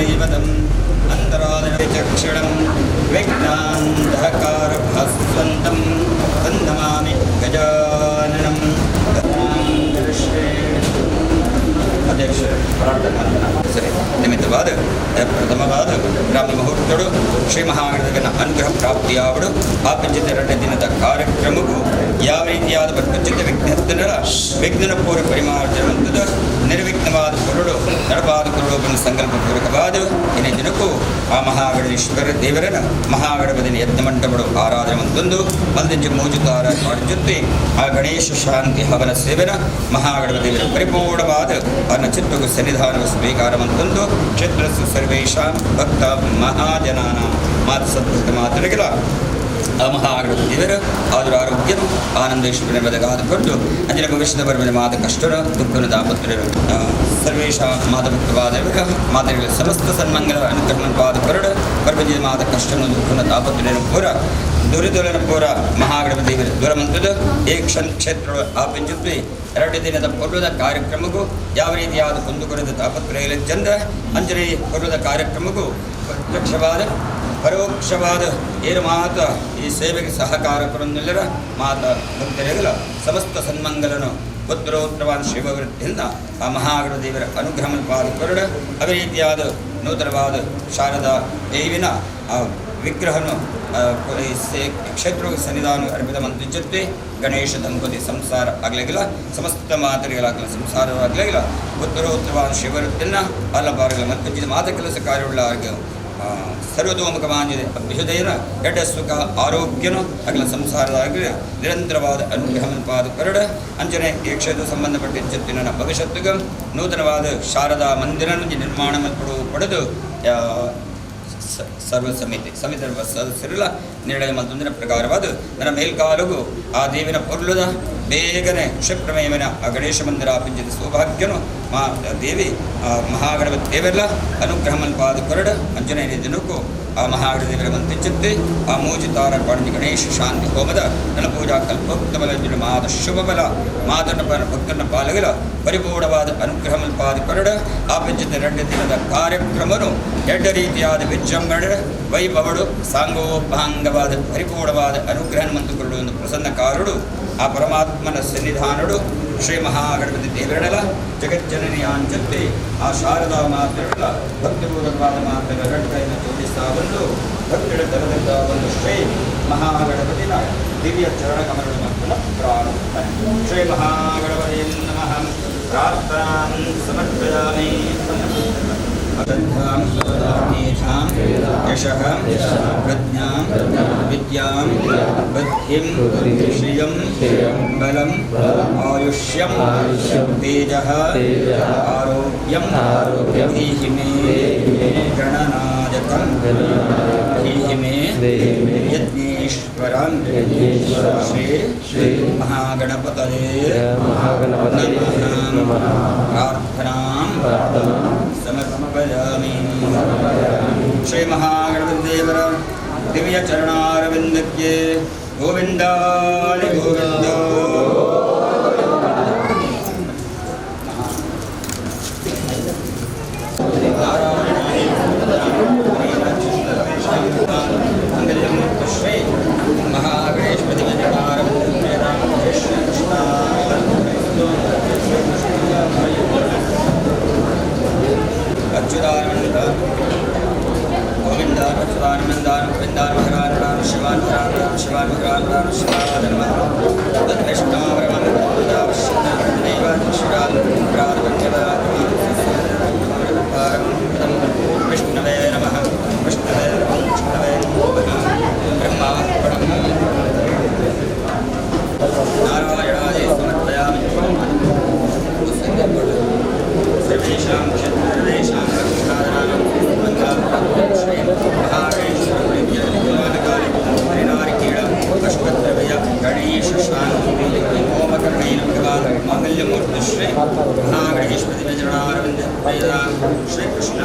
दैवतम् अन्तरादिचक्षणं विज्ञानधकारभास्वन्तं वन्दनामि गजाननं अध्यक्ष प्रार्थना सರಿ ನಿಮಿತ್ತವಾದ ಪ್ರಥಮವಾದ ಬ್ರಾಹ್ಮಣ ಮುಹೂರ್ತಗಳು ಶ್ರೀ ಮಹಾಗಣಪತಿನ ಅನುಗ್ರಹ ಪ್ರಾಪ್ತಿಯಾವಡು ಆಪಂಚಿತ 2 ದಿನದ ಕಾರ್ಯಕ್ರಮಕ್ಕೂ ಯಾವ ರೀತಿಯಾದ ಪ್ರಪಂಚಿತ ವಿಘ್ನ ಪೂರ್ವ ಪರಿಮಾರ್ಜನವಂತದ ನಿರ್ವಿಘ್ನವಾದ ಕುರುಡು ನಡಪಾದ ಕುರುಡೋಪನ ಸಂಕಲ್ಪಪೂರ್ವಕವಾದ ಇನ್ನ ದಿನಕ್ಕೂ ಆ ಮಹಾಗಣೇಶ್ವರ ದೇವರನ ಮಹಾಗಣಪತಿನ ಯತ್ನ ಮಂಟಪಗಳು ಆರಾಧನೆವಂತಂದು ಮಂದಿಂಚ ಮೂಜುತ್ತಾರ ಮಾಡಿಸುತ್ತಿ ಆ ಗಣೇಶ ಶಾಂತಿ ಹವನ ಸೇವನ ಮಹಾಗಣಪತಿ ದೇವರ ಪರಿಪೂರ್ಣವಾದ ಅನ್ನ ಚಿತ್ತಗೂ ಸನ್ನಿಧಾನವ ಸ್ವೀಕಾರವಂತಂದು ಕ್ಷೇತ್ರಸ್ಸು ಸರ್ವೇಷಾಂ ಭಕ್ತ ಮಹಾಜನಾನ ಮಾತು ಸದ್ಭಕ್ತ ಮಾತರಿಗಳ ಆ ಮಹಾಗಣಪತಿ ದೇವರ ಆದರೂ ಆರೋಗ್ಯನು ಆನಂದೇಶ್ವರನ ಕಾದುಕೊಂಡು ಅಂಜನ ಭವಿಷ್ಯದ ಬರವಿನ ಮಾದ ಕಷ್ಟನ ದುಃಖನ ದಾಪತ್ಯರು ಸರ್ವೇಷಾಂ ಮಾತಭಕ್ತವಾದ ಮಾತರಿಗಳ ಸಮಸ್ತ ಸನ್ಮಂಗಲ ಅನುಕರಣ ಪಾದ ಕರಡ ಪರ್ವಜಿದ ಮಾದ ಕಷ್ಟನ ದುಃಖನ ದಾಪತ್ಯರ ಪೂರ ದುರಿದೊಲನ ಪೂರ ಮಹಾಗಣಪತಿ ದೇವರ ದುರಮಂತ್ರದ ಏಕ್ಷನ್ ಕ್ಷೇತ್ರ ಆಪಿಂಚುತ್ವಿ 2 ದಿನದ ಪೂರ್ವದ ಕಾರ್ಯಕ್ರಮಕ್ಕೂ ಯಾವ ರೀತಿಯಾದ ಕುಂದುಕೊರೆದ ತಾಪತ್ರಯ ಚಂದ ಅಂಜನೇ ಪೂರ್ವದ ಕಾರ್ಯಕ್ರಮಕ್ಕೂ ಪ್ರತ್ಯಕ್ಷವಾದ ಪರೋಕ್ಷವಾದ ಏನು ಮಾತ ಈ ಸೇವೆಗೆ ಸಹಕಾರ ಕೊರೊಂದೆಲ್ಲರ ಮಾತ ಭಕ್ತರಿಗಳ ಸಮಸ್ತ ಸನ್ಮಂಗಲನು ಉತ್ತರೋತ್ತರವಾದ ಶಿವವೃತ್ತಿಯಿಂದ ಆ ಮಹಾಗಣಪತಿ ದೇವರ ಅನುಗ್ರಹ ಪಾದ ಕೊರಡ ಅದೇ ರೀತಿಯಾದ ನೂತನವಾದ ಶಾರದಾ ದೇವಿನ ಆ ವಿಗ್ರಹನು ಕ್ಷೇತ್ರ ಸನ್ನಿಧಾನ ಅರ್ಪಿತ ಮಂತ್ರಿಸುತ್ತೆ ಗಣೇಶ ದಂಪತಿ ಸಂಸಾರ ಆಗಲಾಗಿಲ್ಲ ಸಮಸ್ತ ಮಾತರಿಗಳಾಗಲಿ ಸಂಸಾರವಾಗಲಾಗಿಲ್ಲ ಉತ್ತರೋತ್ತರವಾದ ಶಿವವೃತ್ತಿನ ಅಲ್ಲಪಾರಗಳ ಮತ್ತು ಮಾತ ಕೆಲಸ ಕಾರ್ಯವುಳ್ಳ ಸರ್ವತೋಮುಖವಾಗಿದೆ ಅಭ್ಯುದಯನ ಎಡ್ಡ ಸುಖ ಆರೋಗ್ಯನು ಅಗಲ ಸಂಸಾರದಾಗಲಿ ನಿರಂತರವಾದ ಅನುಗ್ರಹ ಪಾದ ಕರಡ ಅಂಜನೆ ಈ ಕ್ಷೇತ್ರ ಸಂಬಂಧಪಟ್ಟ ಜೊತ್ತಿನ ಭವಿಷ್ಯತ್ತಿಗ ನೂತನವಾದ ಶಾರದಾ ಮಂದಿರನು ನಿರ್ಮಾಣ ಪಡೆದು ಸರ್ವ ಸಮಿತಿ ಸದಸ್ಯರೆಲ್ಲ ನಿರ್ಣಯ ಮತ್ತೊಂದಿನ ಪ್ರಕಾರವಾದ ನನ್ನ ಮೇಲ್ಕಾಲಗೂ ಆ ದೇವಿನ ಪೊರ್ಲುದ ಬೇಗನೆ ಕ್ಷಿಪ್ರಮೇವನ ಆ ಗಣೇಶ ಮಂದಿರ ಪಿಂಚಿದ ಸೌಭಾಗ್ಯನು ದೇವಿ ಆ ಮಹಾಗಣಪತಿ ದೇವರೆಲ್ಲ ಅನುಗ್ರಹ ಪಾದ ಕೊರಡ ಅಂಜನೇಯ ದಿನಕ್ಕೂ ಆ ಮಹಾಗಣಪತಿ ದೇವರ ಮಂತಿಚ್ಚುತ್ತೆ ಆ ಮೂಜಿತಾರ ಪಾಡಿದ ಗಣೇಶ ಶಾಂತಿ ಹೋಮದ ನನ್ನ ಪೂಜಾ ಕಲ್ಪೋಕ್ತಬಲ ಮಾದ ಶುಭಬಲ ಮಾತನ ಭಕ್ತನ ಪಾಲಗಲ ಪರಿಪೂರ್ಣವಾದ ಅನುಗ್ರಹ ಪಾದ ಕೊರಡ ಆ ಪಿಂಚಿತ 2 ದಿನದ ಕಾರ್ಯಕ್ರಮನು 2 ರೀತಿಯಾದ ವಿಜೃಂಭಣೆ ವೈಭವಡು ಸಾಂಗೋಪಾಂಗವಾದ ಪರಿಪೂರ್ಣವಾದ ಅನುಗ್ರಹ ಮಂತು ಕೊರಡು ಒಂದು ಪ್ರಸನ್ನಕಾರುಡು ಆ ಪರಮಾತ್ಮನ ಸನ್ನಿಧಾನಡು ಶ್ರೀ ಮಹಾಗಣಪತಿ ದೇವರಡಲ ಜಗಜ್ಜನನಿಯಾಂಚತ್ತೆ ಆ ಶಾರದಾ ಮಾತುಗಳ ಭಕ್ತಿಪೂರ್ವಕವಾದ ಮಾತುಗಳ ರಟ್ಟೆಯನ್ನು ಜೋಡಿಸ್ತಾ ಬಂದು ಭಕ್ತರ ತರದಿಂದ ಒಂದು ಶ್ರೀ ಮಹಾಗಣಪತಿನ ದಿವ್ಯ ಚರಣ ಕಮಲದ ಮಕ್ಕಳ ಪ್ರಾರಂಭ ಶ್ರೀ ಮಹಾಗಣಪತಿ ನಮಃ ಪ್ರಾರ್ಥನಾಂ ಸಮರ್ಪಯಾಮಿ ಯಶಃ ಪ್ರಜ್ಞಾಂ ವಿದ್ಯಾಂ ಬುದ್ಧಿಂ ಶ್ರಿಯಂ ಬಲಂ ಆಯುಷ್ಯಂ ತೇಜಃ ಆರೋಗ್ಯಂ ಧೀಹಿ ಮೇ ಗಣನಾಯಕಂ ಧೀಹಿ ಮೇ ಯಜ್ಞೇಶ್ವರಂ ಶ್ರೀ ಮಹಾಗಣಪತಯೇ ನಮಃ ಪ್ರಾರ್ಥನಾಂ ಸಮರ್ಪಯಾಮಿ ಶ್ರೀ ಮಹಾಗಣಪತಿ ದೇವರ ದಿವ್ಯ ಚರಣಾರವಿಂದಕ್ಕೆ ಗೋವಿಂದಾಲಿ ಗೋವಿಂದ ಶ್ರೀ ಮಹಾಗಣೇಶ್ವರಿ ಅಚ್ಯುತಾನಂದ ಗೋವಿಂದ ಅಚ್ಯುತಾನಂದಾನ ಗೋವಿಂದಾನ ಮಹಾರಾಜ ಶಿವಾನ ಶಿವಾನ ಮಹಾರಾಜ ಶಿವಾನ ವಿಷ್ಣವೇ ನಮಃ ವಿಷ್ಣವೇ ವಿಷ್ಣವೇ ಬ್ರಹ್ಮಾರ್ಪಣಂ ನಾರಾಯಣಾಯ ಸಮರ್ಪಯಾಮಿ ಸರ್ವೇಷಾಂ ಕ್ಷೇತ್ರದೇಶಾಂ ರಕ್ಷಾದನಾಂ ಶ್ರೀ ಮಹಾಗಣೇಶ್ವರಕಾಲಿ ತ್ರಿನಾರಿಕೇಳ ಅಶ್ವತ್ಥವಯ ಗಣೇಶ ಶಾಂತಿ ಓಮಕರ್ಣೇನ ಭಗವಾನ್ ಮಾಂಗಲ್ಯಮೂರ್ತಿ ಶ್ರೀ ಮಹಾಗಣೇಶ್ವರಿ ವಿಜರಣಾರವಿಂದ ಶ್ರೀ ಕೃಷ್ಣ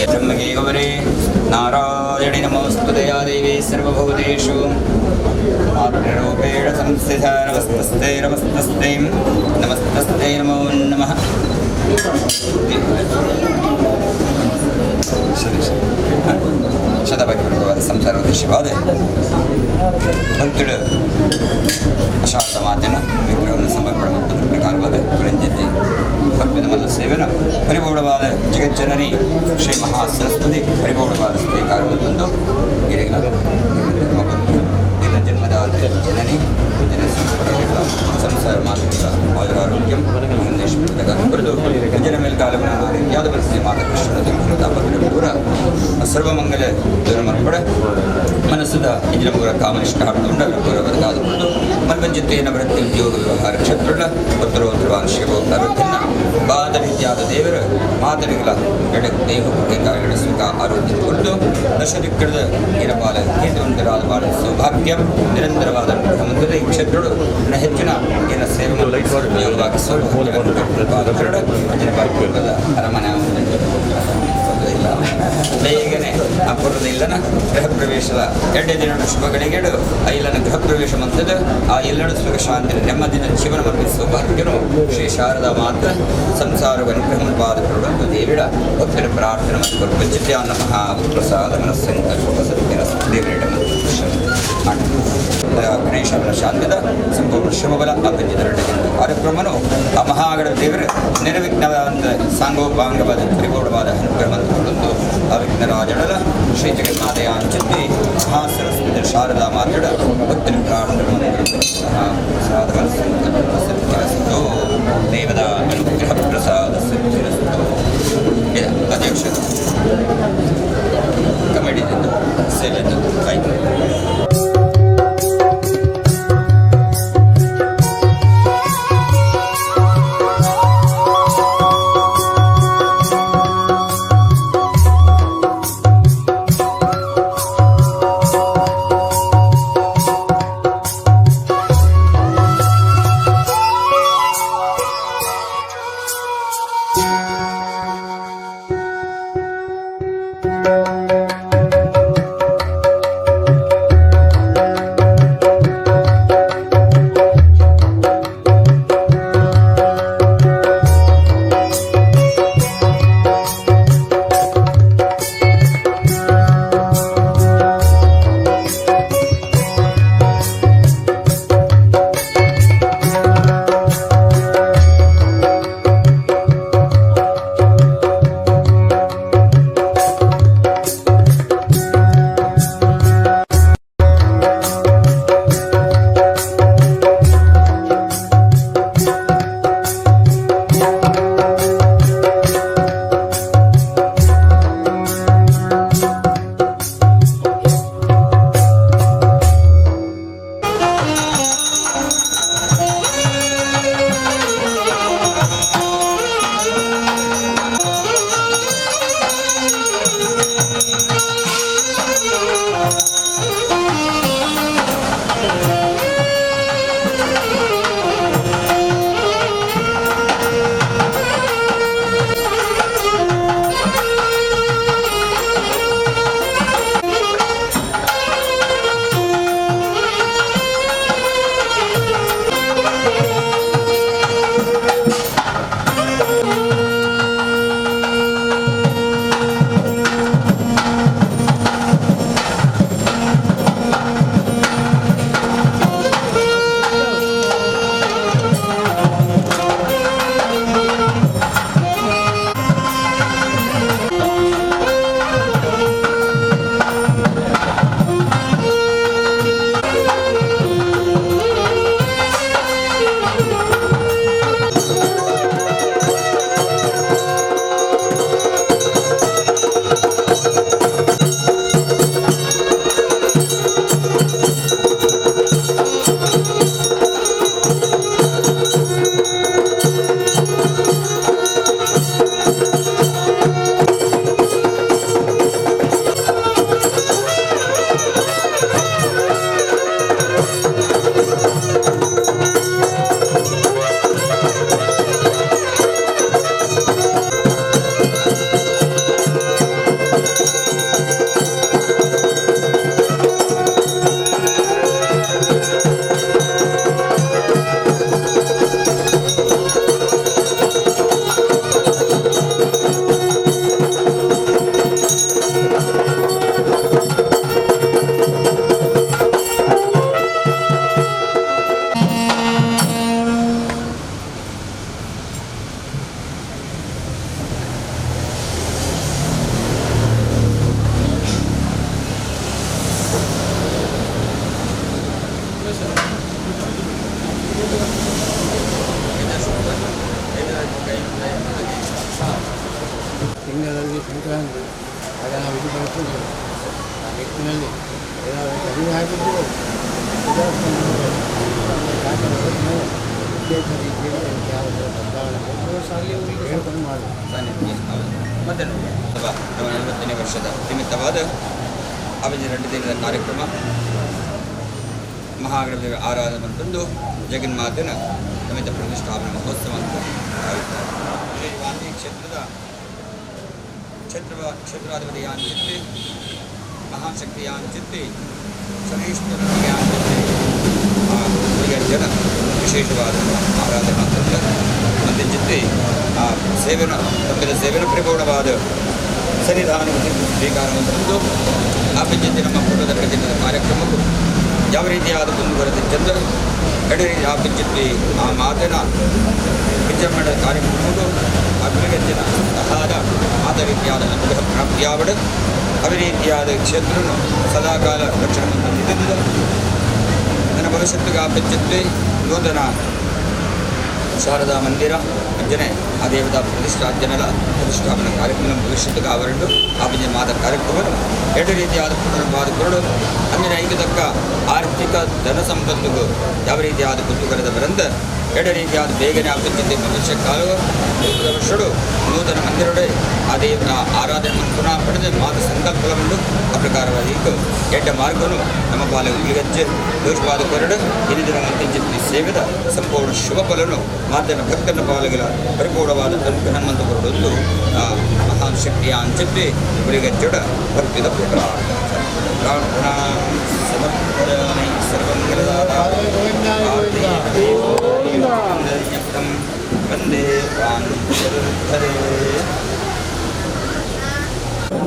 ब्रह्मगे गौरे नारायणि नमोस्तुते या देवी सर्वभूतेषु मातृरूपेण संस्थिता नमस्तस्ते नमस्तस्ते नमस्तस्ते नमो नमः ಶತಭಕ್ತಿಪೂರ್ವವಾದ ಸಂಸಾರ ಉದ್ದೇಶವಾದ ಭಕ್ತರು ಅಶಾಂತ ಮಾತಿನ ವಿಗ್ರಹವನ್ನು ಸಮರ್ಪಣೆ ಮಾಡುವುದರ ಪ್ರಕಾರವಾದ ಗುರಂಜತೆ ಭಕ್ತಿನ ಮಲ್ಲ ಸೇವನ ಪರಿಪೂರ್ಣವಾದ ಜಗಜ್ಜನನಿ ಶ್ರೀ ಮಹಾಸರಸ್ವತಿ ಪರಿಪೂರ್ಣವಾದ ಸ್ವೀಕಾರವನ್ನು ತಂದು ಹಿರಿಯ ಜನ್ಮದಾದ ಜನನಿ ಸಂಸಾರ ಮಾತೃಕ ಆಯುರಾರೋಗ್ಯಂ ಕುರಿತು ಜನ ಮೇಲ್ಕಾಲವನ್ನು ಯಾವ್ದ ಪರಿಸ್ಥಿತಿ ಮಾತೃಕೃಷ್ಣ ತಾಪತ್ರ ಸರ್ವಮಂಗಲ ದುರ್ಮರ್ಪಡ ಮನಸ್ಸದ ಇಂಜಿನ ಪೂರ ಕಾಮನಿಷ್ಠ ಹಾಡುಕೊಂಡ ಗೌರವದ ಕಾದುಕೊಂಡು ಮನ್ವಂಚಿತೆಯನ್ನು ವೃತ್ತಿ ಉದ್ಯೋಗ ವ್ಯವಹಾರ ಕ್ಷೇತ್ರಗಳ ಉತ್ತರೋತ್ತರ ವಾರ್ಷಿಕವೋ ಅಭಿವೃದ್ಧಿನ ಬಾದ ರೀತಿಯಾದ ದೇವರ ಮಾತರಿಗಳ ದೇಹಗಳ ಸುಖ ಆರೋಗ್ಯ ಕುರಿತು ದಶದಿಕ್ಕಳದ ಇರಬಾಲ ಕೇಂದ್ರವಂತರಾದ ಬಾಳ ಸೌಭಾಗ್ಯ ನಿರಂತರವಾದ ಮುಂದೆ ಈ ಕ್ಷೇತ್ರಗಳು ಹೆಚ್ಚಿನ ಏನ ಸೇವೆ ಯೋಗವಾಗಿ ಅರಮನೆ ಬೇಗನೆ ಅಪೂರ್ವದ ಗೃಹ ಪ್ರವೇಶದ 2 ದಿನದ ಶುಭಗಳಿಗೆಡು ಆ ಇಲ್ಲನ ಗೃಹ ಪ್ರವೇಶ ಮಂತದ ಆ ಎಲ್ಲರ ಸುಖ ಶಾಂತಿ ನೆಮ್ಮದಿನ ಜೀವನ ಮತ್ತು ಸೌಭಾಗ್ಯನು ಶ್ರೀ ಶಾರದಾ ಮಾತ ಸಂಸಾರವನ್ನು ಬ್ರಹ್ಮಪಾದಕರುಡು ದೇವಿಡ ಭಕ್ತರ ಪ್ರಾರ್ಥನೆ ಮತ್ತು ಪ್ರಪಂಚತೆ ಅನ್ನ ಮಹಾಪ್ರಸಾದ ಮನಸ್ಸಂಕಲ್ಪ ಸತ್ಯನ ದೇವರಿಡ ಗಣೇಶನ ಶಾಂತಿದ ಸಂಪೂರ್ಣ ಶುಭಬಲ ಅಪಂಚಿತರಡೆ ಕಾರ್ಯಕ್ರಮನು ಆ ಮಹಾಗಣ ದೇವರ ನಿರ್ವಿಘ್ನವಾದ ಸಾಂಗೋಪಾಂಗವಾದ ಪರಿಪೂರ್ಣವಾದ ಅನುಗ್ರಹವನ್ನು ಅವಿಘ್ನರಾಜಳ ಶ್ರೀ ಜಗನ್ಮಾತೆಯ ಅಂಚಿದ್ದಿ ಮಹಾಸರಸ್ವತಿ ಶಾರದಾ ಮಾತಡ ಭಕ್ತರ ಪ್ರಾರ್ಥನೆ ಮಹಾಪ್ರಸಾದ ಮನಸ್ಸಂಕಲ್ಪ ಸತ್ಯರಸ್ತು ದೇವದ ಅನುಗ್ರಹ ಪ್ರಸಾದ ಸತ್ಯರಸ್ತು ಅಧ್ಯಕ್ಷ ಕಮಿಟಿದಿಂದ ಸೇವೆಯನ್ನು ಆಯ್ತು. ಸಂಕ್ರಾಂತಿ ಆಗ ನಾವು ಇದು ಬಳಸ್ತೀವಿ ಆ ನಿಟ್ಟಿನಲ್ಲಿ ಅರಿವು ಹಾಕಿದ್ದು ವಿಶೇಷ ರೀತಿಯಲ್ಲಿ ಯಾವುದರ ಬದಲಾವಣೆ ಹೇಳ್ಕೊಂಡು ಸಾನ್ನಿಧ್ಯ ಮತ್ತು ಅಥವಾ 40ನೇ ವರ್ಷದ ನಿಮಿತ್ತವಾದ ಅಭಿಜ 2 ದಿನದ ಕಾರ್ಯಕ್ರಮ ಮಹಾಗಣಪತಿ ಆರಾಧನೆ ತಂದು ಜಗನ್ಮಾತನ ನಿಮಿತ್ತ ಪ್ರತಿಷ್ಠಾಪನಾ ಮಹೋತ್ಸವ ಅಂತ ಆಗುತ್ತಾರೆ. ವಾಲ್ಮೀಕಿ ಕ್ಷೇತ್ರದ ಕ್ಷೇತ್ರಾಧಿಪತಿಯಾನ್ ಚಿತ್ತಿ ಮಹಾಶಕ್ತಿಯಾನ್ ಚಿತ್ತಿ ಶನೇಶ್ವರನಿಯಾನ್ ಚಿತ್ತಿ ಜನ ವಿಶೇಷವಾದ ಆರಾಧನಾ ತಂದ ಮತ್ತು ಚಿತ್ತಿ ಆ ಸೇವೆನ ತಮ್ಮಿದ ಸೇವೆನ ಪರಿಪೂರ್ಣವಾದ ಸನ್ನಿಧಾನವನ್ನು ಸ್ವೀಕಾರವನ್ನು ತಂದು ಆಪಿಂಚಿತ್ತಿ ನಮ್ಮ ಪೂರ್ವದ ದಿನದ ಕಾರ್ಯಕ್ರಮಕ್ಕೂ ಯಾವ ರೀತಿಯಾದ ಮುಂದುವರೆದ ಚಂದ್ರ ಎಡೆ ಆಪಿಂಚಿತ್ತಿ ಆ ಮಾತಿನ ವಿಜೃಂಭಣೆಯ ಕಾರ್ಯಕ್ರಮಕ್ಕೂ ಅಭಿವೃದ್ಧಿನ ಸಹಾಯ ಆದ ರೀತಿಯಾದ ಅನುಗ್ರಹ ಪ್ರಾಪ್ತಿಯಾವಡು ಅದೇ ರೀತಿಯಾದ ಕ್ಷೇತ್ರವನ್ನು ಸದಾಕಾಲ ರಕ್ಷಣೆ ತಂದಿದ್ದ ನನ್ನ ಭವಿಷ್ಯತ್ತಿಗೆ ಆಪಿಂಚಿತ್ತಿ ನೂತನ ಶಾರದಾ ಮಂದಿರ ಅಂಜನೆ ಆ ದೇವತಾ ಪ್ರತಿಷ್ಠಾಪನಾ ಕಾರ್ಯಕ್ರಮ ಭವಿಷ್ಯತ್ತಿಗೆ ಅವರನ್ನು ಆಪಿಂಜನ ಮಾದ ಕಾರ್ಯಕ್ರಮವನ್ನು 2 ರೀತಿಯಾದ ಪುನರ್ವಾದ ಕೊರಡು ಅಂಜನೆ ಐದಕ್ಕ ಆರ್ಥಿಕ ಧನ ಸಂಪತ್ತಿಗೂ ಯಾವ ರೀತಿಯಾದ ಕುತೂಹಲದ ಬರಂದ 2 ರೀತಿಯಾದ ಬೇಗನೆ ಆಪಿಂಚಿದ್ದೆ ಭವಿಷ್ಯ ಕಾಲವು ವರ್ಷಗಳು ನೂತನ ಮಂದಿರಡೆ ಆ ದೇವರ ಆರಾಧನೆ ಪುನಃ ಪಡೆದ ಮಾತ ಸಂಕಲ್ಪವನ್ನು ಆ ಪ್ರಕಾರವಾಗಿ ಎಡ್ಡ ಮಾರ್ಗವನ್ನು ನಮ್ಮ ಪಾಲಕರಿಗೆ ದೋಷವಾದ ಕೊರಡು ದಿನ ಅಂತಿಂಚಿತ್ತಿ ಸೇವೆದ ಸಂಪೂರ್ಣ ಶುಭ ಫಲನು ಮಾತನ ಭಕ್ತನ ಪಾಲಕರ ಪರಿಪೂರ್ಣವಾದ ಹನುಮಂತ ಕೊರಡೊಂದು ಮಹಾನ್ ಶಕ್ತಿಯ ಅಂಚಿತ್ತಿ ಇವರಿಗೆ ಜಡ ಭಕ್ತಿದ ಪ್ರಕಾರ ಸಮರ್ಪಯಾಮಿ ವಂದೇ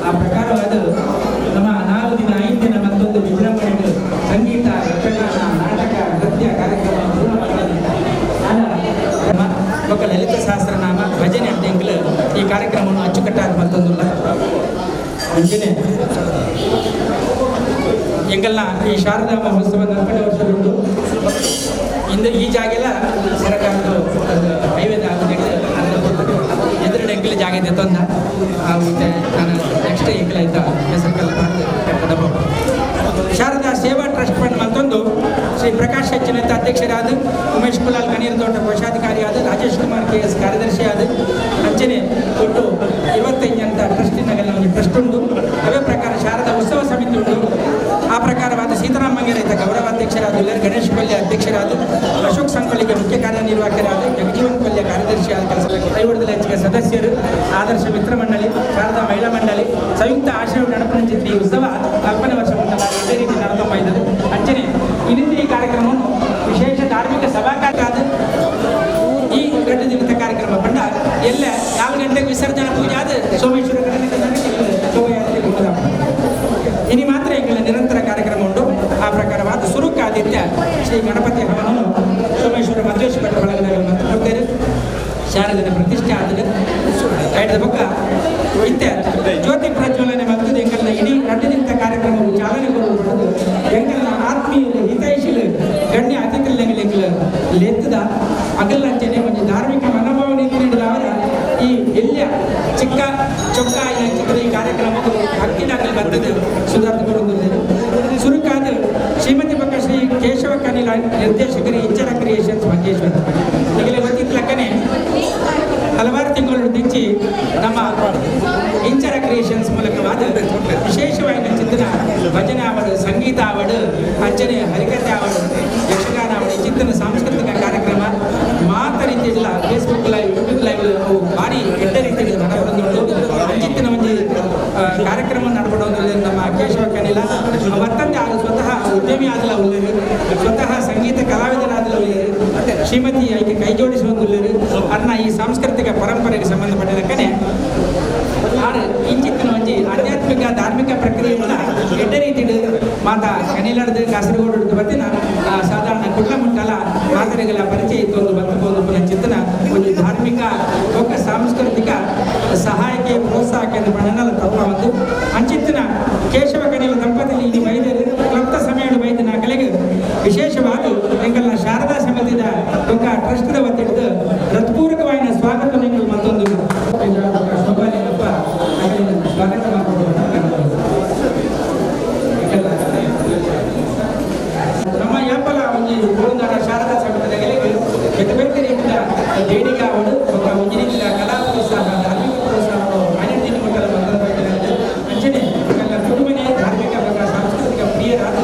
ಆ ಪ್ರಕಾರವಾದ ನಮ್ಮ 4 ದಿನ 5 ದಿನ ಮತ್ತೊಂದು ವಿಜೃಂಭಣೆ ಸಂಗೀತ ಯಕ್ಷಗಾನ ನಾಟಕ ನೃತ್ಯ ಕಾರ್ಯಕ್ರಮ ఒక లలిత సహస్రనామ భజన అంటెంకులు ఈ కార్యక్రమం అచ్చుకట్టారు మತ್ತೊಂದು ಅಂಜನೆ ಎಂಗಲ್ನ ಈ ಶಾರದಾ ಮಹೋತ್ಸವ 40 ವರ್ಷಗಳು ಇಂದು ಈ ಜಾಗೆಲ್ಲ ಸರ್ಕಾರದ ಹೈವೇದ ಎದುರು ಎಂಕಲ್ ಜಾಗ ಇದೆ ತಂದ ನಾನು ನೆಕ್ಸ್ಟ್ ಎಂಕಲ್ ಆಯ್ತಾ ಹೆಸರು ಶಾರದಾ ಸೇವಾ ಟ್ರಸ್ಟ್ ಫಂಡ್ ಮತ್ತೊಂದು ಶ್ರೀ ಪ್ರಕಾಶ್ ಹೆಚ್ಚಿನಂತ ಅಧ್ಯಕ್ಷರಾದ ಉಮೇಶ್ ಕುಲಾಲ್ ಕಣೀರ್ ತೋಟ ಕೋಶಾಧಿಕಾರಿಯಾದ ರಾಜೇಶ್ ಕುಮಾರ್ KS ಕಾರ್ಯದರ್ಶಿಯಾದ ಅಂಚನೆ ಒಟ್ಟು 25 ಅಂತ ಟ್ರಸ್ಟಿನಾಗೆಲ್ಲ ಒಂದು ಟ್ರಸ್ಟ್ ಉಂಟು. ಅವೇ ಪ್ರಕಾರ ಶಾರದಾ ಉತ್ಸವ ಸಮಿತಿ ಉಂಟು. ಆ ಪ್ರಕಾರವಾದ ಸೀತಾರಾಮ್ ಮಂಗೇರೈತ ಗೌರವಾಧ್ಯಕ್ಷರಾದ ಗಣೇಶ್ ಕೊಲ್ಯ ಅಧ್ಯಕ್ಷರಾದ ಅಶೋಕ್ ಸಂಕೊಳಿಗೆ ಮುಖ್ಯ ಕಾರ್ಯನಿರ್ವಾಹಕರಾದ ಜಗಜೀವನ್ ಕೊಲ್ಯ ಕಾರ್ಯದರ್ಶಿಯಾದ ಕೆಲಸ ಕೈವಡದ ಹೆಚ್ಚಿಗೆ ಸದಸ್ಯರು ಆದರ್ಶ ಮಿತ್ರ ಮಂಡಳಿ ಶಾರದಾ ಮಹಿಳಾ ಮಂಡಳಿ ಸಂಯುಕ್ತ ಆಶ್ರಯ ನಡಪಣಚಿತ್ರಿ ಈ ಉತ್ಸವ 40 ವರ್ಷ ಮುಂದಲ್ಲ ಇದೇ ರೀತಿ ನಡೆದೊಬ್ಬ ಇದ್ದದು ಅಂಚನೆ ಇನ್ನಿಂದ ಈ ಕಾರ್ಯಕ್ರಮವನ್ನು ವಿಶೇಷ ಧಾರ್ಮಿಕ ಸಭಾಕಾರದ ಈ 2 ದಿನದ ಕಾರ್ಯಕ್ರಮ ಬಂಡ ಎಲ್ಲ 4 ಗಂಟೆಗೆ ವಿಸರ್ಜನಾ ಪೂಜೆ ಆದ ಸೋಮೇಶ್ವರ ಶೋಭಯಾತ್ರೆ ಇನಿ ಮಾತ್ರ ಎಂಗಳ ನಿರಂತರ ಕಾರ್ಯಕ್ರಮ ಉಂಟು. ಆ ಪ್ರಕಾರವಾದ ಸುರುಕಾದಿತ್ಯ ಶ್ರೀ ಗಣಪತಿ ಹವನನ್ನು ಸೋಮೇಶ್ವರ ಮಧ್ವೇಶ್ವರ ಬಳಗದಲ್ಲಿ ಮತ್ತು ಕೊಡ್ತೇವೆ. ಶಾರದನ ಪ್ರತಿಷ್ಠೆ ಆದ ಐದರ ಪಕ್ಕ ಇತ್ಯ ಜ್ಯೋತಿ ಪ್ರಜ್ವಲನೆ ಮತ್ತು ಎಂಗಲ್ನ ಇಡೀ 2 ದಿನದ ಕಾರ್ಯಕ್ರಮವು ಚಾಲನೆಗೊಳ್ಳುವುದು ಎಂಗಲ್ನ ಆತ್ಮೀಯ ಹಿತೈಷಿಲು ಗಣ್ಯ ಅತಿಥಿಗಳು ಲೆತ್ತದ ಅಗಲಂಚನೆ ಒಂದು ಧಾರ್ಮಿಕ ಮನೋಭಾವನೆ ನೀಡಿದ ಅವರ ಈ ಎಲ್ಲಿಯ ಚಿಕ್ಕ ಚೊಕ್ಕ ಚಿತ್ರ ಈ ಕಾರ್ಯಕ್ರಮದ ಭಕ್ತಿನಾಗಲಿ ಬರ್ತದೆ ಸುಧಾರಿಸಿಕೊಳ್ಳುವುದು ಸುರುಕಾದ ಶ್ರೀಮತಿ ಪಕ್ಕ ಶ್ರೀ ಕೇಶವ ಕನಿಲ ನಿರ್ದೇಶಕರು ಇಂಚರ ಕ್ರಿಯೇಷನ್ಸ್ ಮಂಜೇಶ್ವರ ಈಗಲೇ ಗೊತ್ತಿದ್ದ ಲೆಕ್ಕನೆ ಹಲವಾರು ತಿಂಗಳು ತೆಚ್ಚಿ ನಮ್ಮ ಇಂಚರ ಕ್ರಿಯೇಷನ್ಸ್ ಮೂಲಕವಾದ ವಿಶೇಷವಾದ ಚಿತ್ರ ಭಜನೆ ಆವಡು ಸಂಗೀತ ಆವಡು ಅಂಚನೆ ಹರಿಕತೆ ಆವಡು ಯಕ್ಷಗಾನ ಆವಡು ಚಿತ್ರನ ಸಾಂಸ್ಕೃತಿಕ ಕಾರ್ಯಕ್ರಮ ಮಾತ ರೀತಿಯಲ್ಲ ಫೇಸ್ಬುಕ್ ಲೈವ್ ಯೂಟ್ಯೂಬ್ ಲೈವ್ ಅವು ಭಾರಿ ಕೆಟ್ಟ ರೀತಿಯಲ್ಲಿ ನಡೆದುಕೊಂಡು ಚಿತ್ತಿನ ಒಂದು ಕಾರ್ಯಕ್ರಮ ನಡ್ಕೊಂಡು ನಮ್ಮ ಕೇಶವ ಕನಿಲ ಮತ್ತೊಂದು ಆಗ ಸ್ವತಃ ಉದ್ಯಮಿ ಆದಲ್ಲ ಉಳ್ಳರು ಸ್ವತಃ ಸಂಗೀತ ಕಲಾವಿದರಾದಲ್ಲ ಉಳ್ಳರು ಶ್ರೀಮತಿ ಆಯ್ಕೆ ಕೈ ಜೋಡಿಸುವಂದುಳ್ಳರು ಅನ್ನ ಈ ಸಾಂಸ್ಕೃತಿಕ ಪರಂಪರೆಗೆ ಸಂಬಂಧಪಟ್ಟದಕ್ಕನೆ ಇಂಚಿತ್ತಿನ ಒಂಜಿ ಆಧ್ಯಾತ್ಮಿಕ ಧಾರ್ಮಿಕ ಪ್ರಕ್ರಿಯೆಗಳ ಎಡ್ಡ ರೀತಿ ಮಾತಾ ಕನಿಲಡ್ದು ಕಾಸರಗೋಡು ಬತ್ತಿನ ಸಾಧಾರಣ ಕುಟ್ಲ ಮುಟ್ಟಲ ಮಾತರಿಗಳ ಪರಿಚಯ ಇತ್ತು ಬತ್ತಬಹುದು ಪುನಃ ಚಿತ್ತನ ಒಂದು ಧಾರ್ಮಿಕ ಒಕ್ಕ ಸಾಂಸ್ಕೃತಿಕ ಸಹಾಯಕ್ಕೆ ಪ್ರೋತ್ಸಾಹಕ್ಕೆ ಪಣನಲ ತಪ್ಪ ಒಂದು ಅಂಚಿತ್ತಿನ ಕೇಶವ ಕನಿಲ ದಂಪತಿಲಿ ಈ ವೈದ್ಯರು ಕ್ಲಪ್ತ ಸಮಯದ ವೈದ್ಯನ ಕಲೆಗೆ ವಿಶೇಷವಾದ ಎಂಗಲ್ನ ಶಾರದಾ ಸಮಿತಿದ ಒಕ್ಕ ಟ್ರಸ್ಟ್ದ ಒತ್ತಿಡ್ದು ಹೃತ್ಪೂರ್ವಕವಾದ ಸ್ವಾಗತ ಮತ್ತೊಂದು ಶೋಭಾಲಿನಪ್ಪ ಬೇಡಿಕೆ ಅವಳು ఒక ಉಜಿರಿದ ಕಲಾ ಪ್ರೋತ್ಸಾಹ ಧಾರ್ಮಿಕ ಪ್ರೋತ್ಸಾಹ ಮನೆಯ ಮಕ್ಕಳ ಬಂದ ಅಂಚನೆ ಕುಟುಂಬನೇ ಧಾರ್ಮಿಕ ಸಾಂಸ್ಕೃತಿಕ ಪ್ರಿಯರಾದ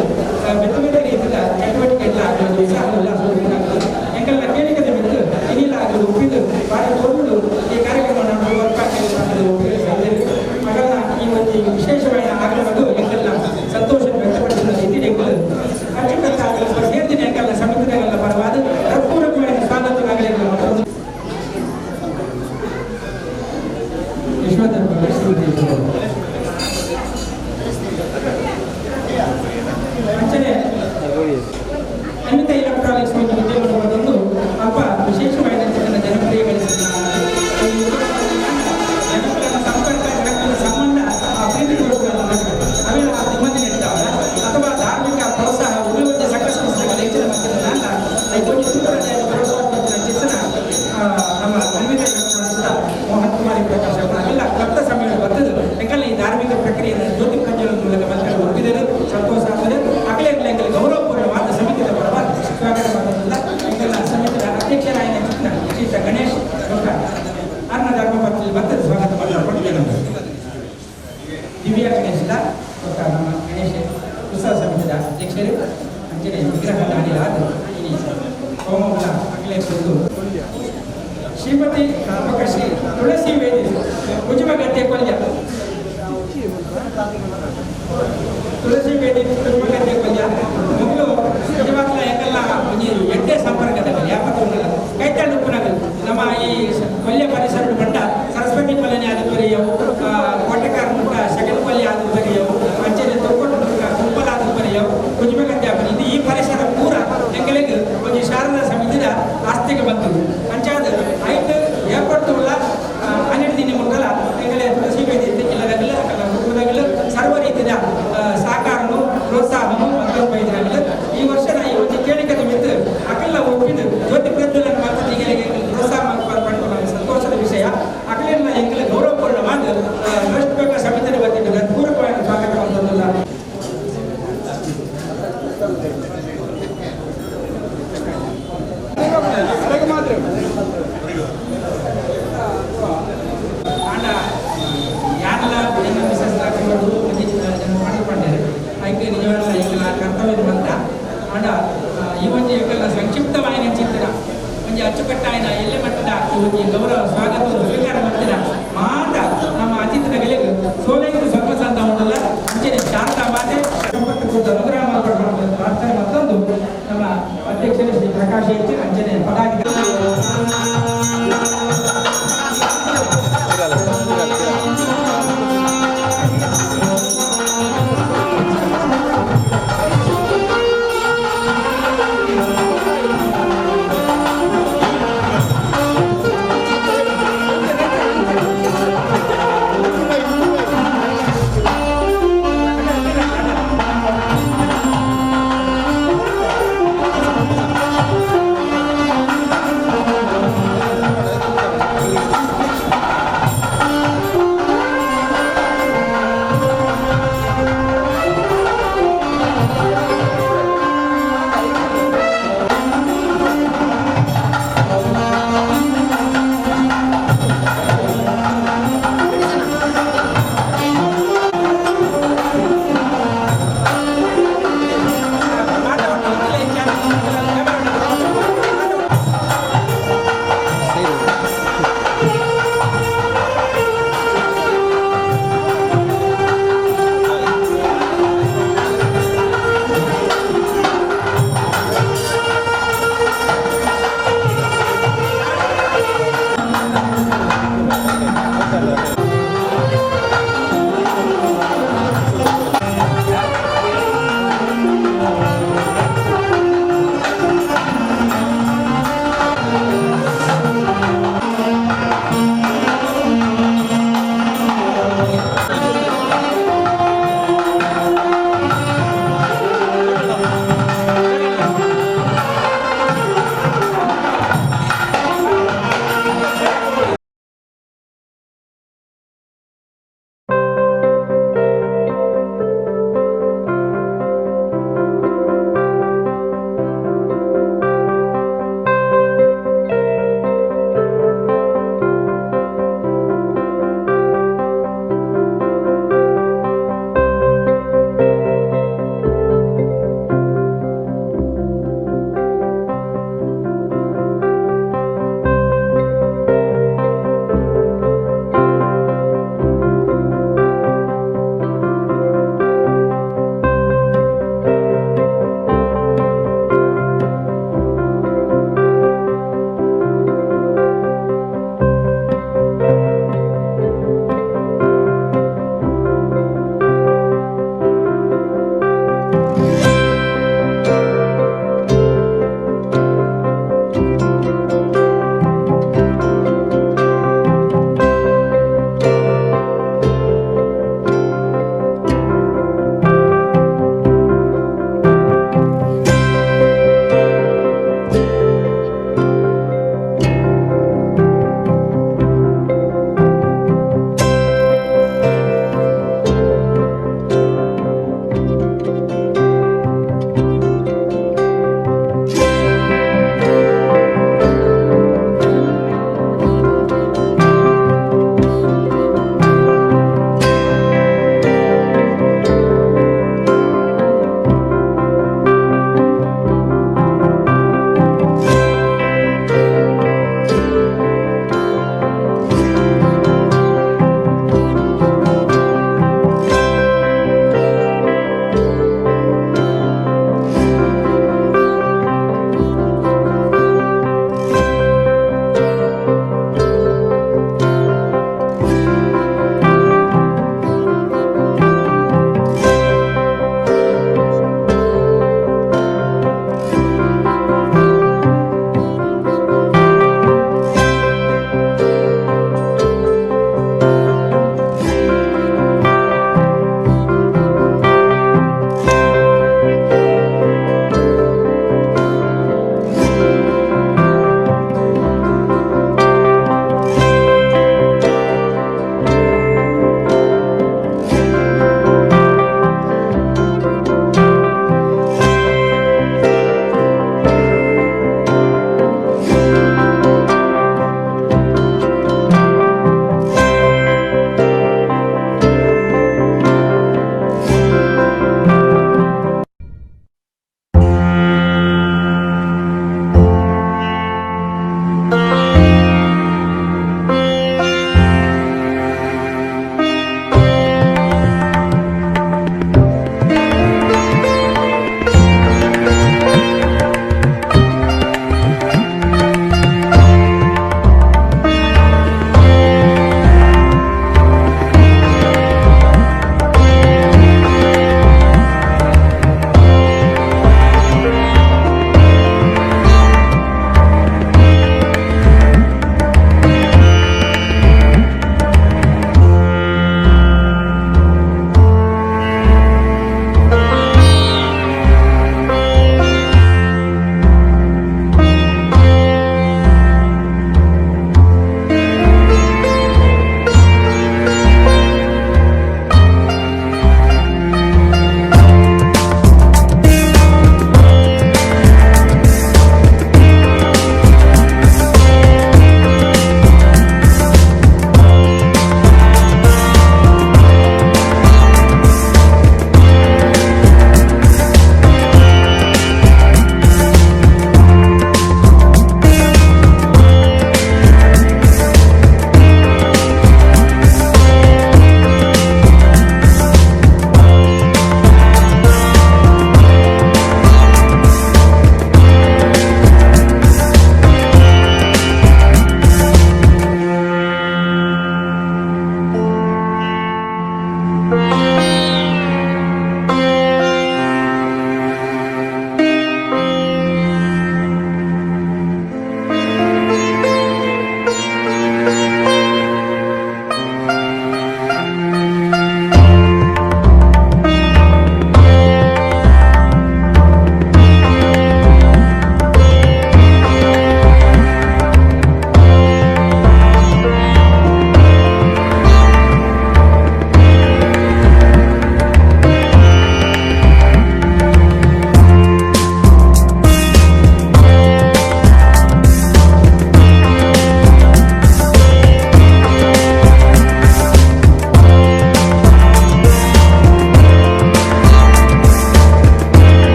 ಬೇರೆ ಬೇರೆ ರೀತಿಯ ಚಟುವಟಿಕೆಗಳ ಉತ್ಸಾಹ ಎಂಕಲ್ಲ ಕೇಳಿಕದ ಬಿಟ್ಟು ಇನ್ನಿಲ್ಲಾಗಲು ಒಪ್ಪಿದ್ದು ಭಾಳ ಕೊಡುವುದು ಈ ಕಾರ್ಯಕ್ರಮ ಮಗಳ ಈ ಒಂದು ವಿಶೇಷమైన ಆಗ್ರಹಗಳು ಎಂಕಲ್ಲ ಸಂತೋಷ ವ್ಯಕ್ತಪಡಿಸಿದ ಇತಿಡೆಗಳು ಅಚ್ಚುಕಟ್ಟಾಗಲು ಸೇರಿದ ಎಂಕಲ್ಲ ಸಮುದ್ರಗಳ ಪರವಾದ ಹೃತ್ಪೂರ್ವಕమైన ಸ್ವಾಗತವಾಗಲಿ ಅಂಚನೆ ಅಮಿತ ಎಲೆಕ್ಟ್ರಾನಿಕ್ಸ್ ಮತ್ತು ಉದ್ಯಮವನ್ನು ಹಬ್ಬ ವಿಶೇಷమైన ಜನಪ್ರಿಯಗೊಳಿಸಿದ ಜನಗಳ ಸಂಪರ್ಕ ಜನಗಳ ಸಂಬಂಧ ಅವೆಲ್ಲ ನಿಮ್ಮದಿ ನೀಡ್ತಾವ ಅಥವಾ ಧಾರ್ಮಿಕ ಪ್ರೋತ್ಸಾಹ ಉಳಿದ ಸಂಘ ಸಂಸ್ಥೆಗಳ ಹೆಚ್ಚಿನ ಮಧ್ಯದ ಕೊಂಚ ಸೂತ್ರರಾಜ ಪ್ರೋತ್ಸಾಹ ಚಿತ್ರಣ ನಮ್ಮ ಅಮಿತ ಎಲೆಕ್ಟ್ರಾನಿಕ್ಸ್ ಮೋಹನ್ ಕುಮಾರಿ ಪ್ರಕಾಶ್ ಅವೆಲ್ಲ ರಕ್ತ ಸಮಯ ಬರ್ತದೆ ಯಾಕಂದ್ರೆ ಈ ಧಾರ್ಮಿಕ ಪ್ರಕ್ರಿಯೆಯನ್ನು ಜ್ಯೋತಿ ಪ್ರಜ್ವಲನ ಮೂಲಕ ಮಕ್ಕಳು ಒಪ್ಪಿದರು ಸಂತೋಷ ಆಗ್ತದೆ ಅಗಲೇ ಗೌರವಪೂರ್ಣವಾದ ಸಮಿತಿಯ ಪರವಾಗಿ ಸ್ವಾಗತ ಮಾಡೋದಿಲ್ಲ ಈಗೆಲ್ಲ ಸಮಿತಿಯ ಅಧ್ಯಕ್ಷರಾಯ ಚಿತ್ರ ಶ್ರೀಯುತ ಗಣೇಶ್ ಡಾಕ್ಟರ್ ಅನ್ನ ಧರ್ಮಪತ್ರಿ ಬರ್ತದೆ ಸ್ವಾಗತ ಮಾಡಿಕೊಡ್ತೇನೆ ದಿವ್ಯಾ ಗಣೇಶ ಡಾಕ್ಟರ್ ನಮ್ಮ ಗಣೇಶ ಉತ್ಸವ ಸಮಿತಿಯ ಅಧ್ಯಕ್ಷರು ಅಂಚನೆ ವಿಗ್ರಹ ದಾನಿಯಾದ ಈ ಹೋಮಗಳ ಅಗಲೇ ಕುರಿತು ಶ್ರೀಮತಿ ಶ್ರೀ ತುಳಸಿ ವೇದಿ ಕುಜುಮಗದ್ದೆ ಕೊಲ್ಯ ತುಳಸಿ ವೇದಿ ಕುಜುಮಗದ್ದೆ ಕೊಲ್ಯ ಮೊದಲು ನಿಜವಾಗ್ಲೂ ಯಾಕಲ್ಲ ಎಡ್ಡೆ ಸಂಪರ್ಕದಲ್ಲಿ ಯಾಪತ್ತಲ್ಲ ಕೈತಾಳು ಉಪ್ಪುನಗಲ್ ನಮ್ಮ ಈ ಕೊಲ್ಯ ಪರಿಸರ ಬಂಡ ಸರಸ್ವತಿ ಕೊಲ್ಯನೇ ಆದ ಬರೆಯವು ಕೋಟೆಕಾರ ಮುಟ್ಟ ಸೆಕೆಂಡ್ ಕೊಲ್ಯ ಆದ ಬರೆಯವು ಅಂಚನೆ ತೊಕ್ಕೊಟ್ಟು ಮುಟ್ಟ ಕುಂಪಲಾದ ಬರೆಯವು ಕುಜುಮಗದ್ದೆ ಹಬ್ಬ ಇದು ಈ ಪರಿಸರ ಪೂರ ಎಂಗಳಿಗೆ ಒಂದು ಶಾರದಾ ಸಮಿತಿಯ ಆಸ್ತಿಗೆ ಬಂತು ಅಂಚಾದ ಐದು ಏರ್ಪಡ್ತುಲ್ಲ 12 ದಿನ ಮುಟ್ಟಲ್ಲ ಎಂಗಲೇ ತುಳಸಿ ವೇದಿ ಇಲ್ಲದಾಗಲ್ಲ ಕುಟುಂಬದಾಗಲ್ಲ ಸರ್ವ ರೀತಿಯ ಸಹಕಾರನು ಪ್ರೋತ್ಸಾಹನು ಮತ್ತು ಈ ವರ್ಷದ ಈ ಒಂದು ಕೇಳಿಕೆ ನಿಮಿತ್ತ ಅಕಲ್ಲ ಒಪ್ಪಿದ್ದು ಜ್ಯೋತಿ ಪ್ರಜ್ವಲನ ಮತ್ತು ಈಗಲೇ ಪ್ರೋತ್ಸಾಹ ಮಾಡಿಕೊಂಡು ಸಂತೋಷದ ವಿಷಯ ಅಕಲೆಲ್ಲ ಎಂಗಲ ಗೌರವಪೂರ್ಣವಾದ ರಾಷ್ಟ್ರಪೇಕ ಸಮಿತಿಯ ವತಿಯಿಂದ ಪೂರ್ವಕವಾದ ಸ್ವಾಗತ ಹೊಂದಲ್ಲ ಸಂಕ್ಷಿಪ್ತವಾದ ಚಿತ್ರ ಒಂದು ಅಚ್ಚುಕಟ್ಟಾಯ ಎಲ್ಲೆ ಮಟ್ಟದ ಈ ಗೌರವ ಸ್ವಾಗತ ಸ್ವೀಕಾರ ಮಾಡ್ತೀರ ಮಾತ ನಮ್ಮ ಅತಿಥಿಗಳಿಗೆ ಸೋಲೈದು ಸಂತೋಷ ಅಂತ ಉಂಟಲ್ಲ ಅಂಚನೆ ಶಾರದಾ ಮಾತೆ ಅನುಗ್ರಹ ಮಾಡಿಕೊಂಡು ಪ್ರಾರ್ಥನೆ ಮತ್ತೊಂದು ನಮ್ಮ ಅಧ್ಯಕ್ಷರು ಶ್ರೀ ಪ್ರಕಾಶ್ ಹೆಚ್ಚು ಅಂಚನೆ ಪದಾಧಿಕಾರಿ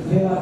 Dewa